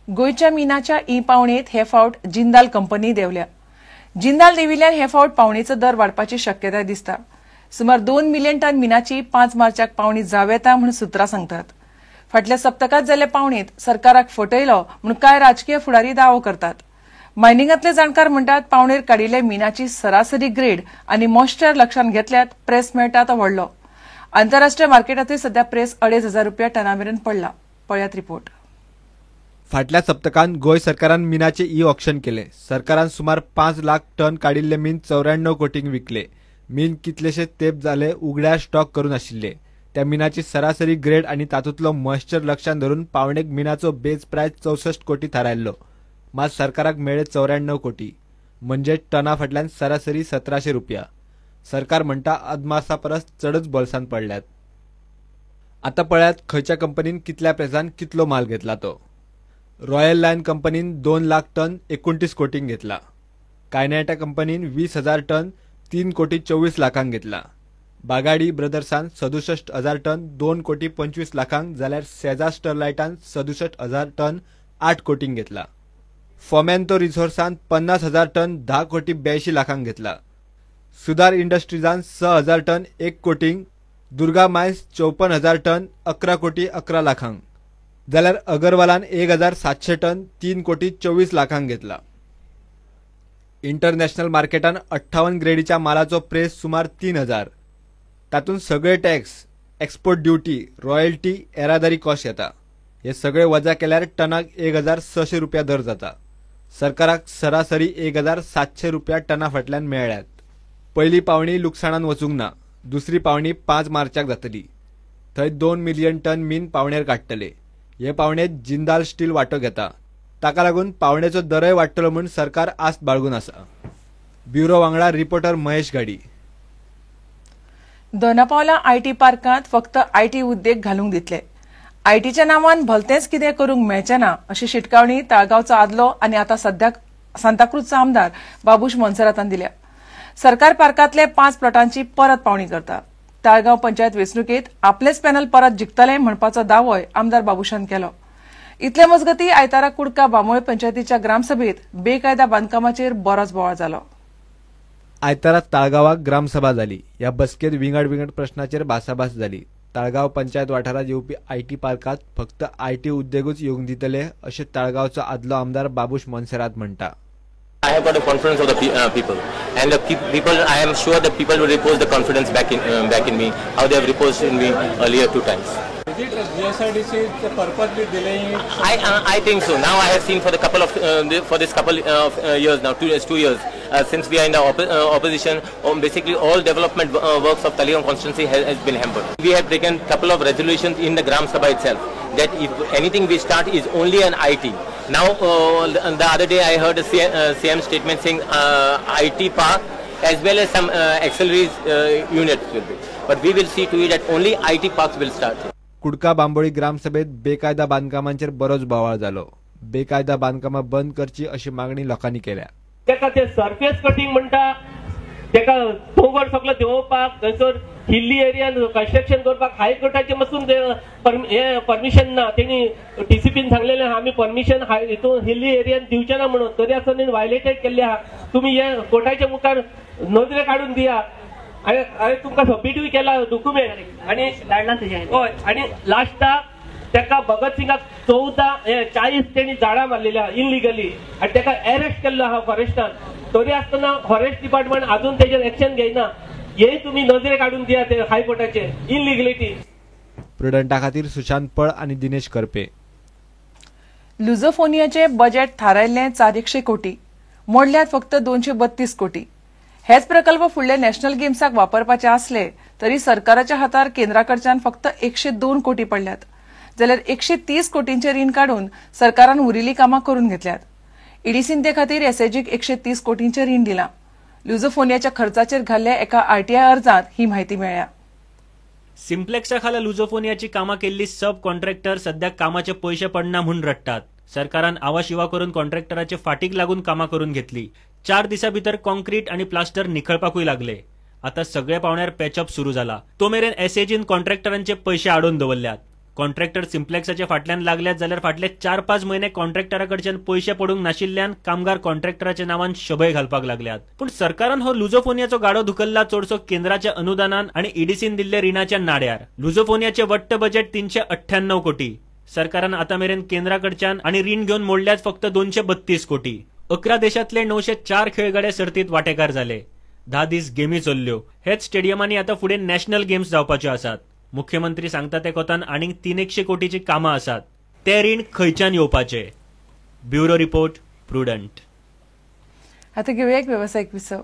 गोयच्या मिनाच्या E पावणेत हे फावट Jindal company देवल्या. Jindal देविल्ल्यान हे फावट पावणेचो दर वाडपाची शक्यताय दिसता. सुमार 2 मिलियन टन मिनाची 5 मार्चाक पावणी जाव येता म्हूण सुत्रां सांगतात. फाटल्या सप्तकात जाल्ल्या पावणेत सरकाराक फटयलो म्हूण कांय राजकीय फुडारी दावो करतात. मायनिंगांतले जाणकार म्हणटात पावणेर काडिल्ले मिनाची सरासरी ग्रेड आनी मॉइश्चर लक्षांत घेतल्यात प्रेस मेळटा तो व्हडलो. आंतरराष्ट्रीय मार्केटांतूय सध्या प्रेस ₹2,500 टनामेरेन पडला. पळयात रिपोर्ट. फाटल्या सप्तकान गोय सरकारान मिनाचे ई ऑक्शन केले. सरकारान सुमार 5 लाख टन काडिल्ले मीन 94 कोटींक विकले. मीन कितलेशे तेंप जाले उगड्यार स्टॉक करून आशिल्ले. त्या मिनाची सरासरी ग्रेड आनी तातूंतलो मॉइश्चर लक्षांत धरून पावणेक मिनाचो बेज प्रायस 64 कोटी थारायल्लो. मात सरकाराक मेळ्ळे 94 कोटी, म्हणजे टना फाटल्यान सरासरी ₹1,700. सरकार म्हणटा अदमासा परस चडच बोल्सांत पडल्यात. आता पळयात खंयच्या कंपनीन कितल्या प्रेसान कितलो माल घेतला तो. रॉयल लायन कंपनीन 2 लाख टन 29 कोटींक घेतला. कायनेटा कंपनीन 20,000 टन 3 कोटी 24 लाखांक घेतला. बागाडी ब्रदर्सान 67,000 टन 2 कोटी 25 लाखांक, जाल्यार सेजा स्टरलायटान 67,000 टन 8 कोटींक घेतला. फॉमेंतो रिसोर्सान 50,000 टन 10 कोटी 82 लाखांक घेतला. सुधार इंडस्ट्रीजान 6,000 टन 1 कोटींक, दुर्गा मायन्स 54,000 टन 11 कोटी 11 लाखांक, जाल्यार अगरवालान 1,700 टन 3 कोटी 24 लाखांक घेतला. इंटरनॅशनल मार्केटान 58 ग्रेडीच्या मालाचो प्रेस सुमार 3,000. तातूंत सगळे टॅक्स, एक्सपोर्ट ड्युटी, रॉयल्टी, येरादारी कॉस्ट येता. हे सगळे वजा केल्यार टनाक ₹1,600 दर जाता. सरकाराक सरासरी ₹1,700 टना फाटल्यान मेळ्ळ्यात. पयली पावणी लुकसाणान वचूंक ना. दुसरी पावणी 5 मार्चाक जातली. थंय 2 मिलियन टन मीन पावणेर काडटले. हे पावणेत जिंदाल स्टील वांटो घेता. ताका लागून पावणेचो दरय वाडटलो म्हूण सरकार आस्त बाळगून आसा. ब्युरो वांगडा रिपोर्टर महेश गाडी. दोनापावला आयटी पार्कांत फक्त आयटी उद्देग घालूंक दितले. आयटीच्या नांवान भलतेंच कितें करूंक मेळचें ना अशी शिटकावणी ताळगांवचो आदलो आनी आतां सद्याक सांताक्रूजचो आमदार बाबूश मोन्सेरातान दिल्या. सरकार पार्कांतले 5 प्लॉटांची परत पावणी करता. ताळगांव पंचायत वेंचणुकेत आपलेच पॅनल परत जिखतले म्हणपाचो दावोय आमदार बाबुशान केलो. इतले मजगतीं आयतारा कुडका बांबोळे पंचायतीच्या ग्रामसभेत बेकायदा बांदकामाचेर बरोच बोवाळ जालो. आयतारा ताळगांवाक ग्रामसभा जाली. ह्या बसकेत विंगड प्रश्नाचेर भासाभास जाली. ताळगांव पंचायत वाठारात येवपी आयटी पार्कात फक्त आयटी उद्देगूच येवंक दितले अशें ताळगांवचो आदलो आमदार बाबूश मोन्सेरात म्हणटा. I have got the confidence of the people, and the people. I am sure that people will repose the confidence back in me, how they have reposed in me earlier 2 times. Is it GSRDC purposely delaying it? I think so. Now I have seen for this couple of years now, 2 years since we are in the opposition. Basically, all development works of Taligaon constituency has been hampered. We have taken couple of resolutions in the Gram Sabha itself that if anything we start is only an IT. Now the other day I heard a CM statement saying IT park as well as some auxiliaries units will be. But we will see to it that only IT parks will start. कुडका Bambolim ग्रामसभेत बेकायदा बांदकामांचेर बरोच बोवाळ जालो. बेकायदा बांदकामां बंद करची अशी मागणी लोकांनी केल्या. तेका ते सरफेस कटिंग म्हणटा, तेका दोंगर सगळो देंवोवपाक, थंयसर हिल्ली एरियान कन्स्ट्रक्शन करपाक हायकोर्टाचे पासून परमिशन ना. तेणी डीसीपीन सांगलेले आमी परमिशन हितून हिल्ली एरियान दिवचे ना म्हणून. तरी आसतना वायलेटेड केल्ले आहा. तुमी हे कोर्टाच्या मुखार नोंदणी काडून दिया. आणि तुमकां सबमिटूय केला डॉक्युमेंट आणि हय. आणि लास्टाक तेका भगत सिंगाक 40 तेणी झाडां मारलेली आहा इनलिगली आणि तेका अरेस्ट केल्लो आहा फॉरेस्टान. तरी आसतना फॉरेस्ट डिपार्टमेंट अजून तेजेर एक्शन घेयना. हे तुम्ही नजरे काढून दिया ते हायकोर्टाचे इनलिगलिटी. प्रुडंटा खातीर सुशांत पळ आणि दिनेश करपे. लुझोफोनियाचे बजेट थारायल्ले 400 कोटी, मोडल्यात फक्त 232 कोटी. हेच प्रकल्प फुडले नॅशनल गेम्साक वापरपाचे आसले तरी सरकाराच्या हातार केंद्राकडच्यान फक्त 102 कोटी पडल्यात. जाल्यार 130 कोटींचे रीण काढून सरकारान उरिल्ली कामां करून घेतल्यात. इडीसीन ते खातीर एसएजीक 130 कोटींचे रीण दिलां. लुझोफोनियाच्या खर्चाचेर घाल्ल्या एका आरटीआय अर्जात ही माहिती मेळ्ळ्या. सिम्प्लेक्सा खाला लुझोफोनियाची कामां केल्ली सब कॉन्ट्रॅक्टर सध्या कामाचे पयशे पडना म्हणून रडटात. सरकारान आवाशिवा करून कॉन्ट्रॅक्टराचे फाटीक लागून कामां करून घेतली. 4 दिसां भितर कॉन्क्रीट आणि प्लास्टर निखळपाकूय लागले. आता सगळे पावण्यार पॅचअप सुरू जाला. तो मेरेन एसएजीन कॉन्ट्रॅक्टरांचे पयशे आडोवन दवरल्यात. कॉन्ट्रॅक्टर सिम्प्लेक्साच्या फाटल्यान लागल्यात जाल्यार फाटले 4-5 महिने कॉन्ट्रॅक्टराकडच्यान पयशे पडूंक नाशिल्ल्यान कामगार कॉन्ट्रॅक्टराच्या नांवान शबय घालपाक लागल्यात. पूण सरकारान हो लुझोफोनियाचो गाडो धुकल्ला चडसो केंद्राच्या अनुदानान आणि ईडीसीन दिल्ले रिणाच्या नाड्यार. लुझोफोनियाचे वट्ट बजेट 398 कोटी. सरकारान आतामेरेन केंद्राकडच्यान आणि रीण घेवन मोडल्यात फक्त 232 कोटी. 11 देशांतले 904 खेळगडे सर्तीत वांटेकार जाले. 10 दीस गेमी चल्ल्यो. हेच स्टेडियमांनी आता फुडें नॅशनल गेम्स जावपाच्यो आसात. मुख्यमंत्री सांगता ते कोतान आनीक 300 कोटीची कामां आसात. ते रीण खंयच्यान येवपाचे? Bureau report, prudent. आता घेऊया एक व्यावसायिक विसव.